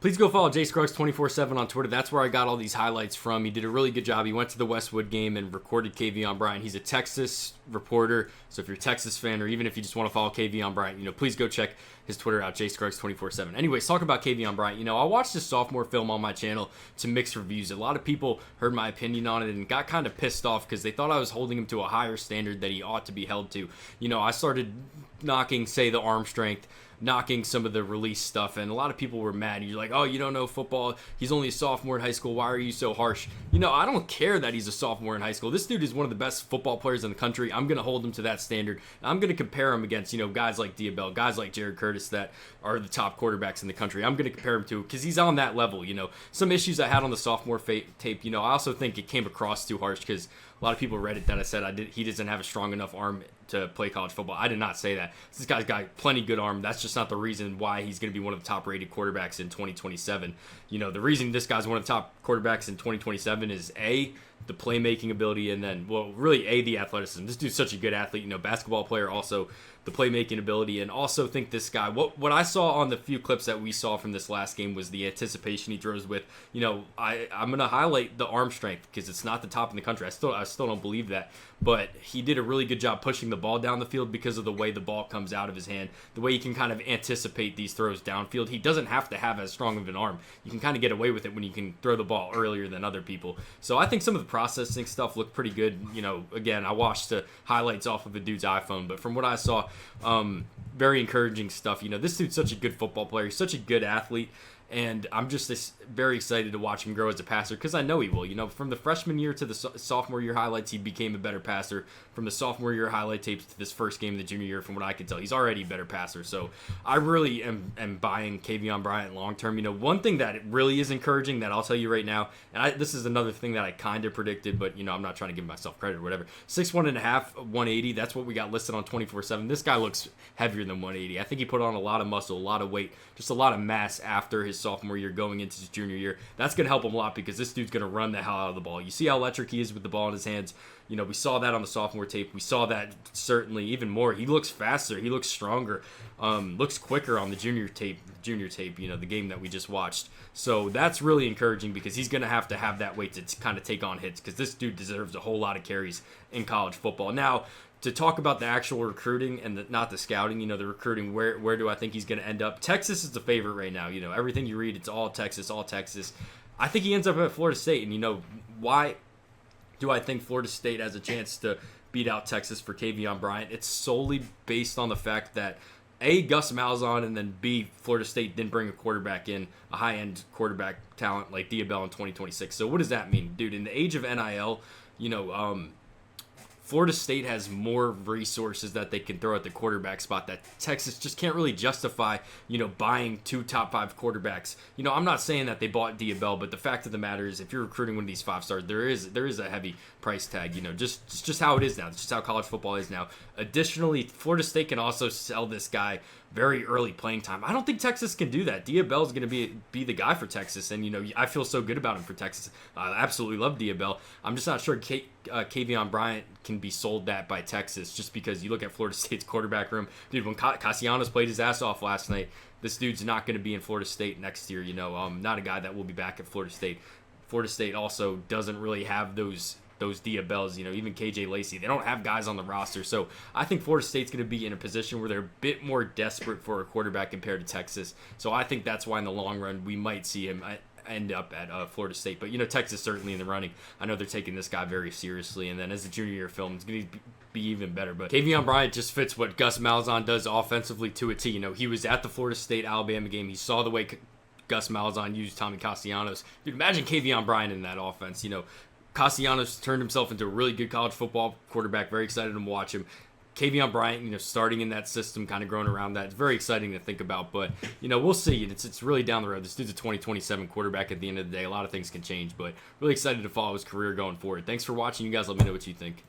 Please go follow Jay Scruggs 24/7 on Twitter. That's where I got all these highlights from. He did a really good job. He went to the Westwood game and recorded Kavian Bryant. He's a Texas reporter, so if you're a Texas fan or even if you just want to follow Kavian Bryant, please go check his Twitter out, Jay Scruggs 24/7. Anyways, talk about Kavian Bryant. I watched his sophomore film on my channel to mixed reviews. A lot of people heard my opinion on it and got kind of pissed off because they thought I was holding him to a higher standard that he ought to be held to. I started knocking, say, the arm strength, knocking some of the release stuff, and a lot of people were mad. You're like, oh, you don't know football. He's only a sophomore in high school. Why are you so harsh? I don't care that he's a sophomore in high school. This dude is one of the best football players in the country. I'm going to hold him to that standard. I'm going to compare him against, guys like Diabell, guys like Jared Curtis that are the top quarterbacks in the country. I'm going to compare him to because he's on that level. Some issues I had on the sophomore tape, I also think it came across too harsh because a lot of people read it that I said he doesn't have a strong enough arm to play college football. I did not say that. This guy's got plenty good arm. That's just not the reason why he's going to be one of the top rated quarterbacks in 2027. The reason this guy's one of the top quarterbacks in 2027 is A, the playmaking ability, and then, well, really A, the athleticism. This dude's such a good athlete, basketball player, also the playmaking ability, and also think this guy, what I saw on the few clips that we saw from this last game was the anticipation he throws with. I'm going to highlight the arm strength because it's not the top in the country. I still don't believe that, but he did a really good job pushing the ball down the field because of the way the ball comes out of his hand, the way he can kind of anticipate these throws downfield. He doesn't have to have as strong of an arm. You can kind of get away with it when you can throw the ball earlier than other people. So I think some of the processing stuff looked pretty good. Again, I watched the highlights off of a dude's iPhone, but from what I saw, very encouraging stuff. This dude's such a good football player. He's such a good athlete. And I'm just very excited to watch him grow as a passer because I know he will. From the freshman year to the sophomore year highlights, he became a better passer. From the sophomore year highlight tapes to this first game of the junior year, from what I can tell, he's already a better passer. So I really am buying Kavian Bryant long term. One thing that really is encouraging that I'll tell you right now, and this is another thing that I kind of predicted, but I'm not trying to give myself credit or whatever. 6'1.5", 180. That's what we got listed on 24/7. This guy looks heavier than 180. I think he put on a lot of muscle, a lot of weight, just a lot of mass after his sophomore year going into his junior year. That's going to help him a lot because this dude's going to run the hell out of the ball. You see how electric he is with the ball in his hands. We saw that on the sophomore tape. We saw that certainly even more. He looks faster. He looks stronger. Looks quicker on the junior tape, the game that we just watched. So that's really encouraging because he's going to have that weight to kind of take on hits because this dude deserves a whole lot of carries in college football. Now, to talk about the actual recruiting and not the scouting, the recruiting, where do I think he's going to end up? Texas is the favorite right now. Everything you read, it's all Texas, all Texas. I think he ends up at Florida State. And why do I think Florida State has a chance to beat out Texas for Kavian Bryant? It's solely based on the fact that A, Gus Malzahn, and then B, Florida State didn't bring a quarterback in, a high-end quarterback talent like Diabell in 2026. So what does that mean? Dude, in the age of NIL, Florida State has more resources that they can throw at the quarterback spot that Texas just can't really justify, buying 2 top 5 quarterbacks. I'm not saying that they bought Diabell, but the fact of the matter is if you're recruiting one of these 5-stars, there is a heavy price tag, just how it is now. It's just how college football is now. Additionally, Florida State can also sell this guy very early playing time. I don't think Texas can do that. Diabell's going to be the guy for Texas, and I feel so good about him for Texas. I absolutely love Diabell. I'm just not sure Kavian Bryant can be sold that by Texas, just because you look at Florida State's quarterback room. Dude, when Castellanos played his ass off last night, this dude's not going to be in Florida State next year. Not a guy that will be back at Florida State. Florida State also doesn't really have those Diabells, even KJ Lacey. They don't have guys on the roster. So I think Florida State's going to be in a position where they're a bit more desperate for a quarterback compared to Texas. So I think that's why in the long run we might see him end up at Florida State. But, Texas certainly in the running. I know they're taking this guy very seriously. And then as the junior year film, it's going to be even better. But Kavian Bryant just fits what Gus Malzahn does offensively to a T. He was at the Florida State-Alabama game. He saw the way Gus Malzahn used Tommy Castellanos. Dude, imagine Kavian Bryant in that offense. Castellanos turned himself into a really good college football quarterback. Very excited to watch him. Kavian Bryant, starting in that system, kind of growing around that. It's very exciting to think about, but, we'll see. It's really down the road. This dude's a 2027 quarterback at the end of the day. A lot of things can change, but really excited to follow his career going forward. Thanks for watching. You guys let me know what you think.